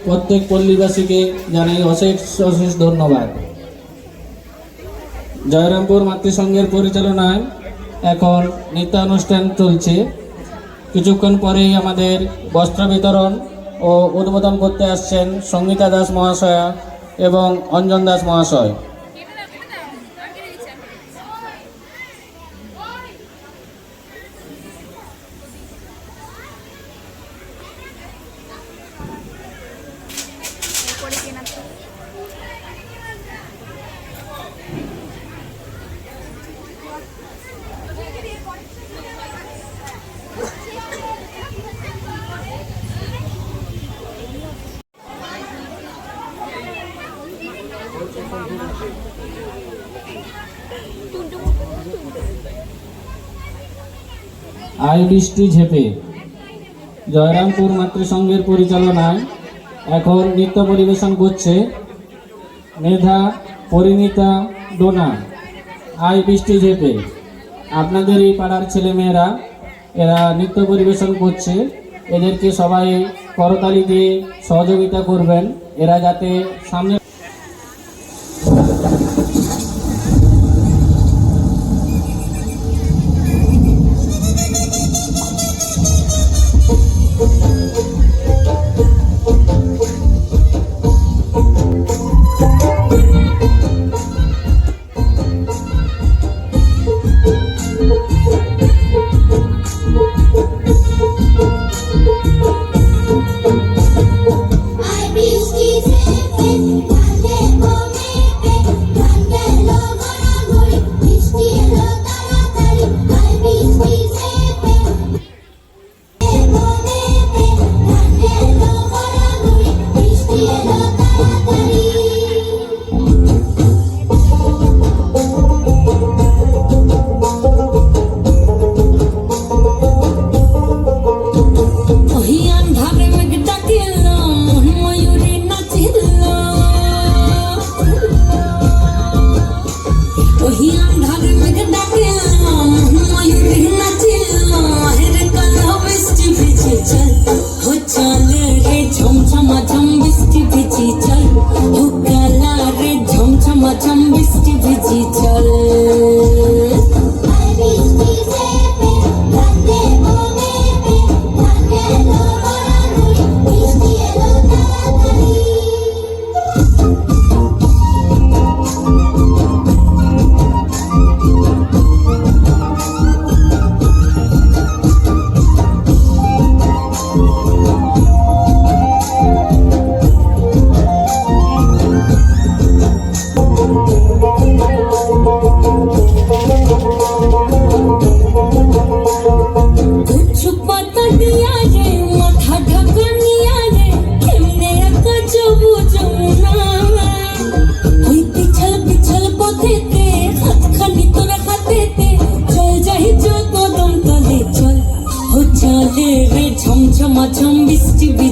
প্রত্যেক পল্লীবাসীকে জানাই অশেষ অশেষ ধন্যবাদ। জয়রামপুর মাতৃসংঘের পরিচালনায় এখন নৃত্যানুষ্ঠান চলছে। কিছুক্ষণ পরেই আমাদের বস্ত্র বিতরণ ও উদ্বোধন করতে আসছেন সঙ্গীতা দাস মহাশয়া এবং অঞ্জন দাস মহাশয়। আই বৃষ্টি ঝেপে জয়রামপুর মাতৃসংঘের পরিচালনায় এখন নৃত্য পরিবেশন করছে মেধা, পরিণীতা, ডোনা। আই বৃষ্টি ঝেপে আপনাদের এই পাড়ার ছেলেমেয়েরা এরা নৃত্য পরিবেশন করছে। এদেরকে সবাই করতালি দিয়ে সহযোগিতা করবেন, এরা যাতে সামনে বৃষ্টি এলো তাড়াতাড়ি, আই বৃষ্টি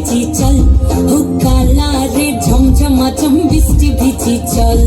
ভিজি চল হুকালা রে ঝমঝমাঝম বৃষ্টি ভিজি চল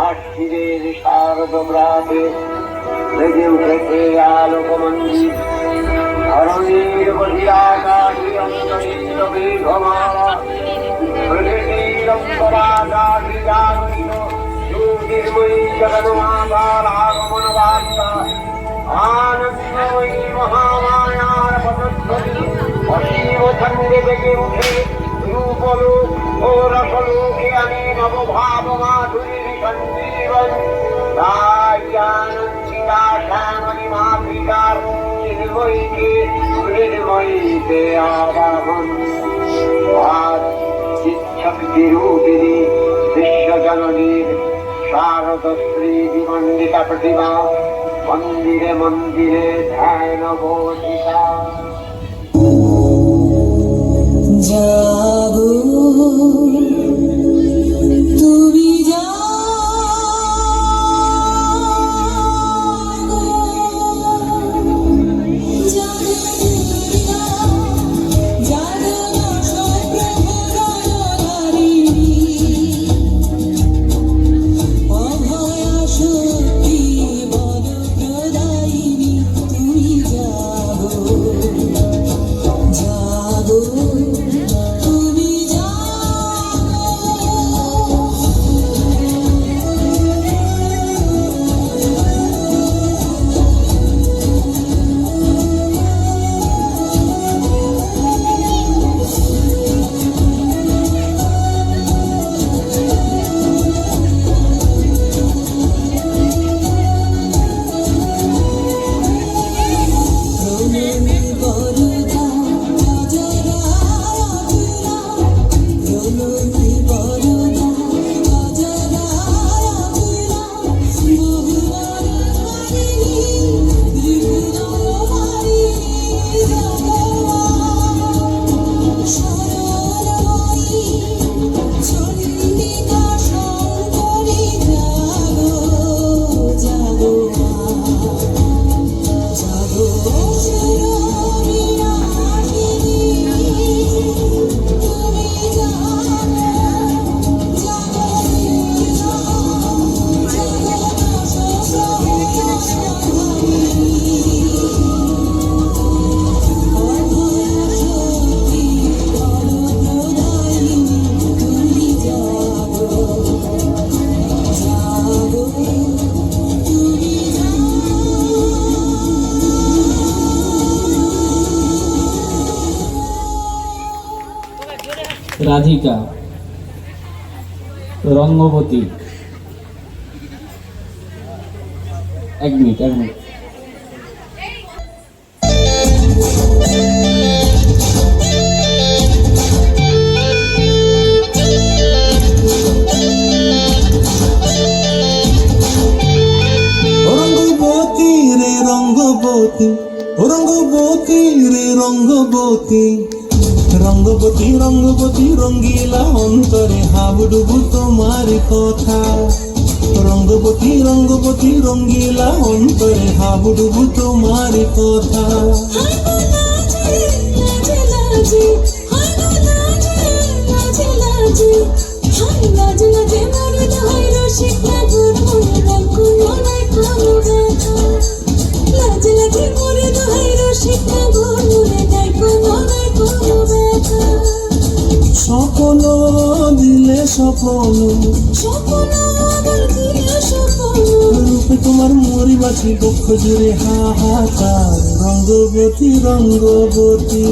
আশ্বিরের শারদপ্রাতে লেগে উঠেছে আলোকমন্দির ধরণীর বহিরাকাশী অন্তরিত মেঘমালা প্রকৃতির অন্তরাকাশী জাগরিত জ্যোতির্ময়ী জগন্মাতার আগমন বার্তা আনন্দময়ী মহামায়ার পদধ্বনি অসীম ছন্দে জেগে উঠে রূপলোক ও রসলোকে আমি নবভাব মাধুরীর সঞ্জীবন তাই আনন্দিতা শ্যামলী মাতৃকার চিন্ময়ীকে মৃন্ময়ীতে আবাহন আজ চিচ্ছক্তি রূপিণী বিশ্বজননীর শারদশ্রী বিমণ্ডিতা প্রতিমা মন্দিরে মন্দিরে ধ্যান বসিতা জাগো তুমি জাগো জাগো জাগো সপ্রভুরারিণী অভয়া শক্তি বরপ্রদায়িনী তুমি জাগো জাগো তুমি রাধিকা রঙ্গবতী এক মিনিট রঙ্গবতী রে রঙ্গবতী রঙ্গবতী রে রঙ্গবতী রঙ্গবতী রঙ্গবতী রঙ্গিলা অন্তরে হাবুডুবু তোমার কথা রঙ্গবতী রঙ্গবতী রঙ্গিলা অন্তরে হাবুডুবু তোমার কথা স্বপ্ন দিলে স্বপ্ন রূপে তোমার মরি বাছি বক্ষ জুড়ে হাহাকার রঙ্গবতী রঙ্গবতী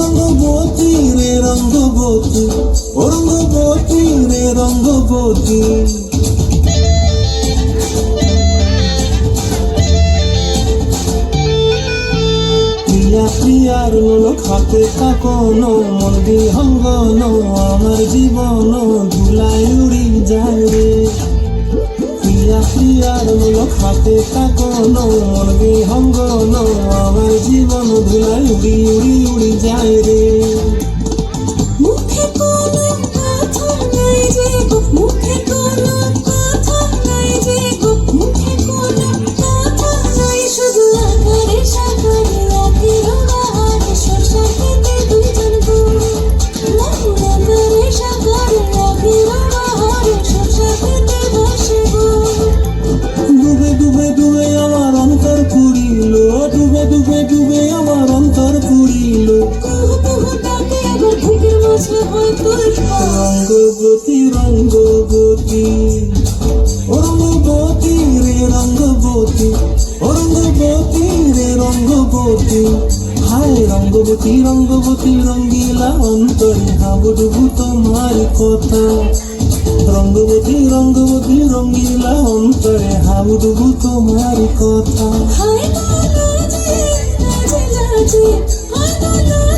রঙ্গবতী রে রঙ্গবতী, ও রঙ্গবতী রে রঙ্গবতী। প্রিয়া প্রিয়ার লোক হাতে কাকনো, মন বিহঙ্গন আমার জীবন ধুলাই উড়ি যায় রে। প্রিয়া প্রিয়ার লোক হাতে কাকনো, মন বিহঙ্গন আমার জীবন ধুলাই উড়ি উড়ি উড়ি যায় রে। মুখে কোনো কথা নাই যে গো, মুখে কোনো কথা নাই যে গো, মুখে কোনো কথা নাই, শুধু আকারে সাকারে রাতের বাহারে সরষা খেতে দুজন গো। আকারে সাকারে রাতের বাহারে সরষা খেতে বসে গো। ডুবে ডুবে ডুবে আমার অন্তর পুরিল, ডুবে ডুবে ডুবে আমার অন্তর পুরিল। কুহু কুহু ডাকে এবার বুকের মাঝে হয় তোর পা। রঙ্গবতী রঙ্গবতী, ও রঙ্গবতী রে রঙ্গবতী, ও রঙ্গবতী রে রঙ্গবতী। হায় রঙ্গবতী রঙ্গবতী রঙ্গিলা অন্তরে হাবুডুবু তোমার কথা। রঙ্গবতী রঙ্গবতী রঙ্গিলা অন্তরে হাবুডুবু তোমার কথা। হায় লাজে লাজে লাজে, হায় লাজে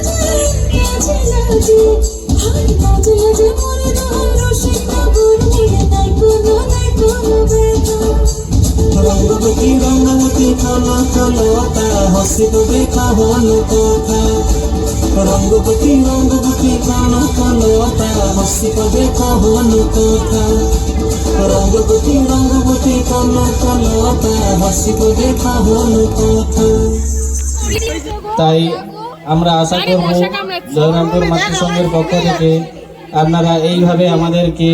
লাজে লাজে, হায় লাজে লাজে মরে দোহাই রসিক নগর মিলে নাই কোনো ব্যথা। রঙ্গবতী রঙ্গবতী কলা কলতা হসিব দেখা হলো কথা। রঙ্গবতী রঙ্গবতী কলা কলতা হসিব দেখা হলো কথা। রঙ্গবতী রঙ্গবতী কলা কলতা হসিব দেখা হলো কথা। তাই আমরা আশা করব জয়রামপুর মাতৃসংঘের পক্ষ থেকে আপনারা এইভাবে আমাদেরকে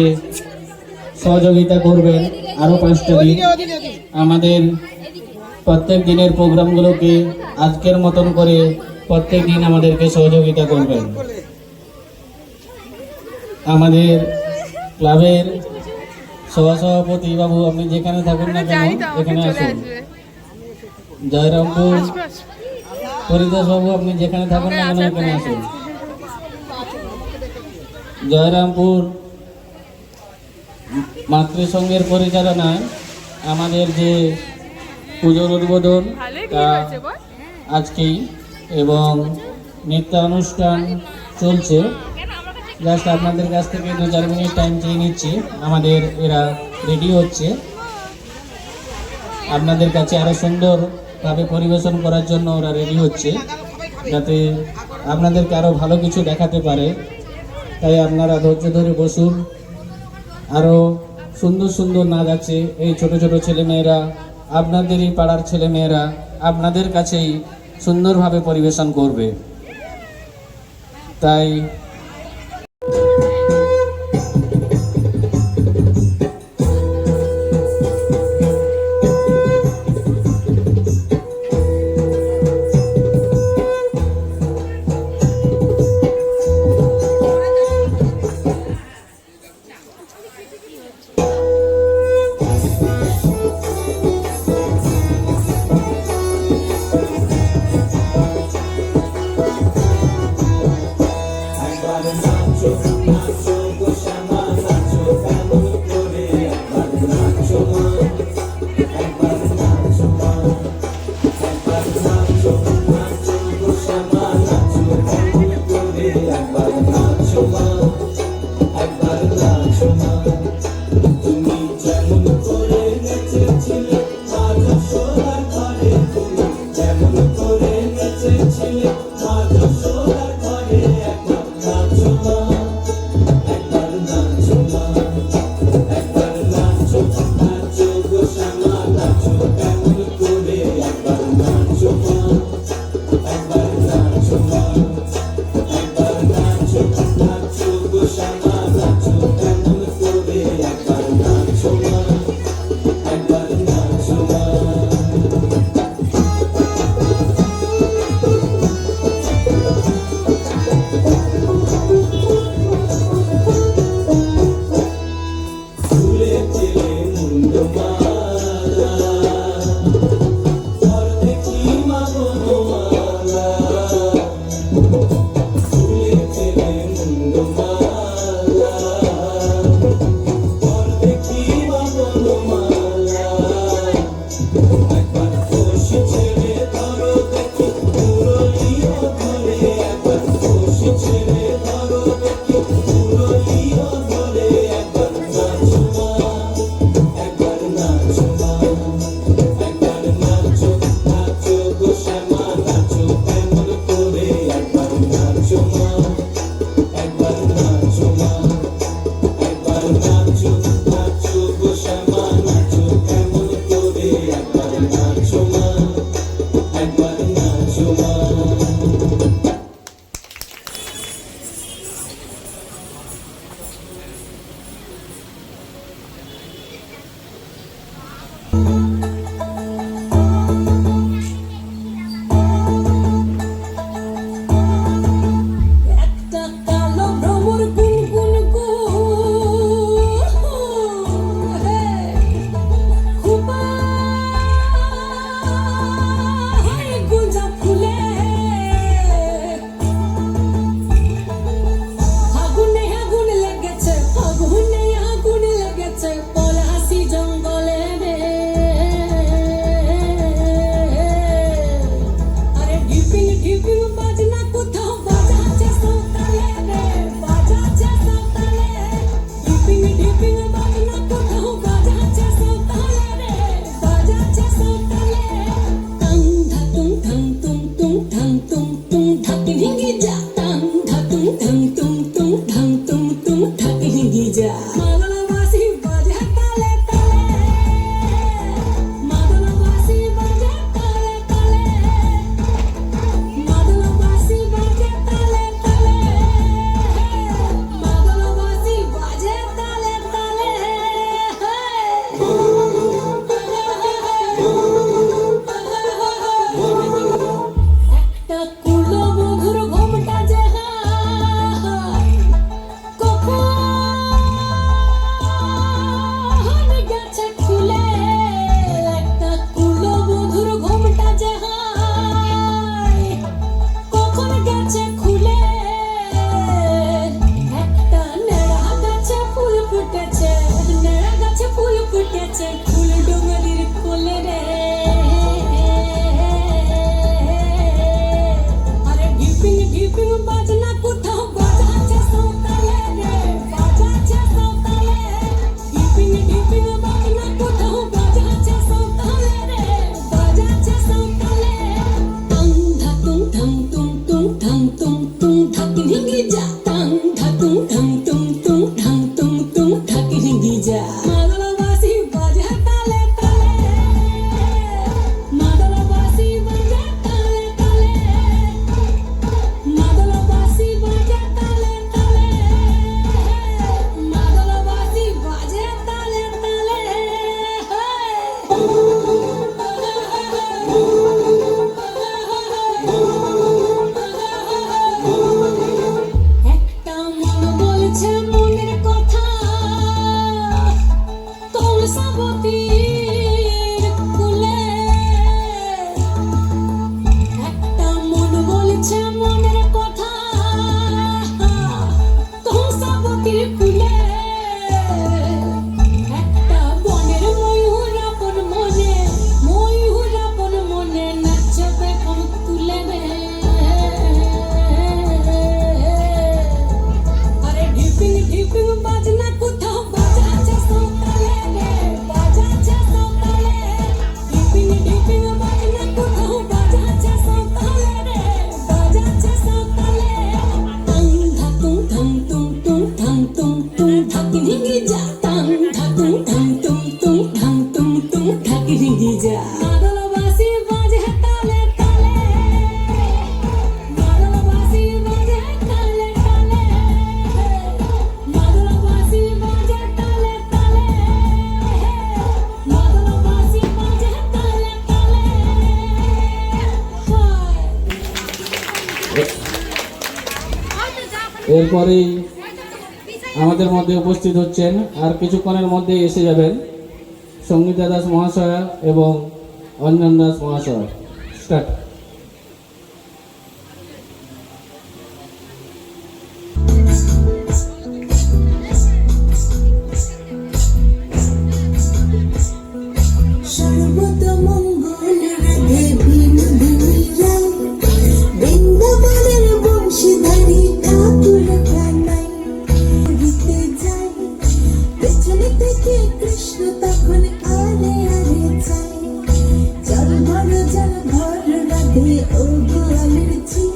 সহযোগিতা করবেন। আরও 5টা দিন আমাদের প্রত্যেক দিনের প্রোগ্রামগুলোকে আজকের মতন করে প্রত্যেক দিন আমাদেরকে সহযোগিতা করবেন। আমাদের ক্লাবের সহসভাপতি বাবু, আপনি যেখানে থাকুন না কেন এখানে আসুন। জয়রামপুর হরিদাস বাবু, আপনি যেখানে থাকুন না কেন এখানে আসুন। জয়রামপুর মাতৃসংঘের পরিচালনায় আমাদের যে পুজোর উদ্বোধন তা আজকেই এবং নৃত্যানুষ্ঠান চলছে। জাস্ট আপনাদের কাছ থেকে 2-4 মিনিট টাইম চেয়ে নিচ্ছি। আমাদের এরা রেডি হচ্ছে আপনাদের কাছে আরও সুন্দরভাবে পরিবেশন করার জন্য। ওরা রেডি হচ্ছে যাতে আপনাদেরকে আরও ভালো কিছু দেখাতে পারে। তাই আপনারা ধৈর্য ধরে বসুন। আরও সুন্দর সুন্দর নাচ আছে। এই ছোট ছোট ছেলেমেয়েরা, আপনাদেরই পাড়ার ছেলেমেয়েরা আপনাদের কাছেই সুন্দরভাবে পরিবেশন করবে। তাই এরপরেই আমাদের মধ্যে উপস্থিত হচ্ছেন, আর কিছুক্ষণের মধ্যেই এসে যাবেন সঙ্গীতা দাস মহাশয়া এবং অঞ্জন দাস মহাশয়। স্টার্ট। সর্বতমঙ্গল রাধে বিনোদিনী রায়, বৃন্দাবনের বংশীধারী ঠাকুর কানাই। ঘুরিতে যায় পেছনে থেকে কৃষ্ণ তখন আরে আরে যায়। জল ভর রাধে ও গোয়ালের ঝি,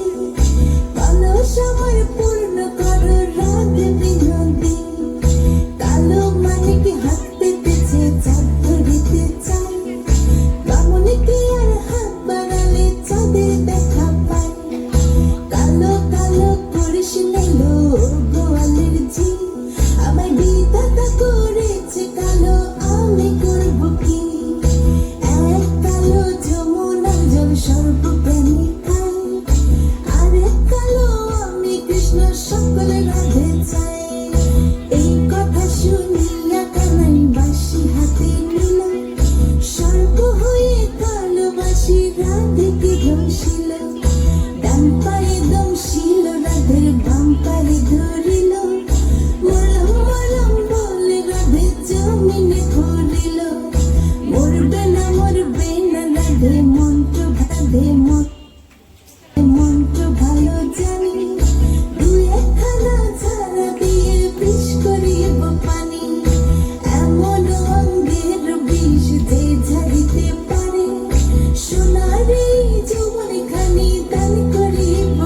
কালো সময় পূর্ণ করো রাধে বিনোদী। কালো মানিক হাত পেতেছে চাঁদ ধরিতে চায়, বামুনিকে আর হাত বাড়ালে চাঁদের দেখা পায়। কালো কালো করিস নিলো গোয়ালের ঝি, আমায় বিধাতা করেছে কালো, আমি করব কি? এক কালো যমুনা জল সর্বপ্রাণী খাই, আর এক কালো আমি কৃষ্ণ সকল রাধে চাই। এই কথা শুনিয়া কানাই বাঁশি হাতে নিল, সর্ব হয়ে কালো বাঁশি রাধেকে ঘষিল। ডান পায়ে দমশিল রাধের বাম পায়ে ধরিল, মরম মরম বলে রাধে জমিনে ঘুরিল। মরবে না রাধে মন্ত্র ভাধে মন্ত্র ভালো জানি, দুই একখানা ছাড়া দিয়ে বিষ করিব পানি। এমন অঙ্গের বিষ যে ঝাড়িতে পারে, সোনার এই যৌবনখানি দান করিব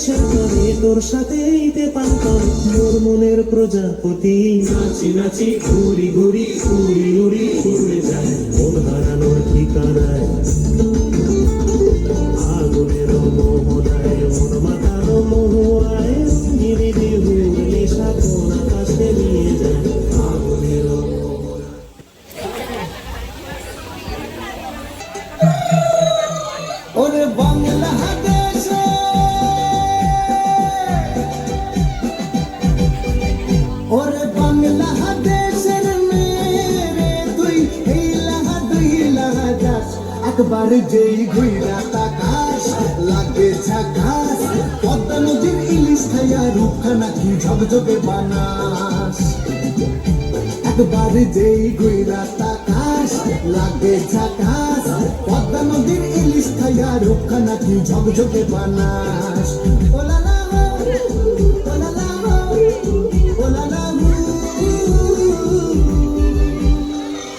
দেশের করে তোর সাথে ঈদে পান করে মোর মনের প্রজাপতি নাচি নাচি ঘুরি ঘুরি উড়ি উড়ি উড়ে যায় মন হারানোর ঠিকানায় আগুনের মোহনায় মন মাতানো মোহায় রঙিন বিহুর নেশা কোন আকাশে নিয়ে যায় আগুনের ওরে বাংলাদেশে ওরে বাংলাদেশের মেরে তুই হিলা যাস একবার যেই ঘুইরা তাকাস লাগে ঝাকাস পদ্মা নদীর ইলিশ খাইয়া রূপখানা কি ঝকঝকে বানাস একবার যেই ঘুইরা তাকাস লাগে ঝাকাস পদ্মা নদীর ইলিশ খাইয়া রূপখানা কি ঝকঝকে বানাস ওলা লা ওলা লা ওলা লা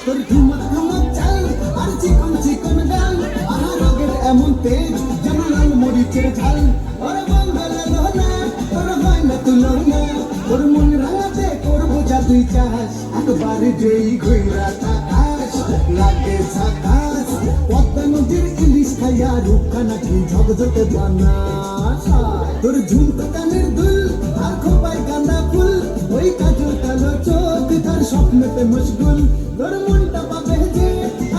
তোর ঠুমক ঠুমক চাল আর চিকন চিকন গাল আহা রগের এমন তেজ যেন লাল মরিচের ঝাল ওরে বাংলা লোনা তোর হয় না তুলনা তোর মন রাঙাতে করবো যা তুই চাস একবার যেই ঘুইরা তাকাস লাগে ঝাকাস পদ্মা নদীর ইলিশ খাইয়া রূপখানা কি ঝকঝকে বানাস তোর ঝুমকো কানের দুল আর খোপায় গাঁদা ফুল ওই কাজল কালো চোখ তার স্বপ্নেতে মশগুল তোর মনটা পাবে যে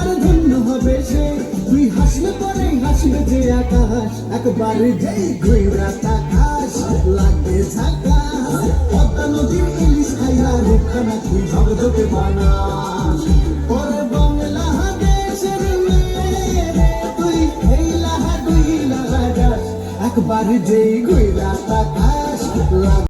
আর ধন্য হবে সে তুই হাসলে পরে হাসবে যে আকাশ একবার যেই ঘুইরা তাকাস লাগে ঝাকাস পদ্মা নদীর ইলিশ খাইয়া রূপখানা তুই ঝকঝকে বানাস ওরে বাংলাদেশের মেয়ে তুই হেইলা যাস একবার যেই ঘুইরা তাকাস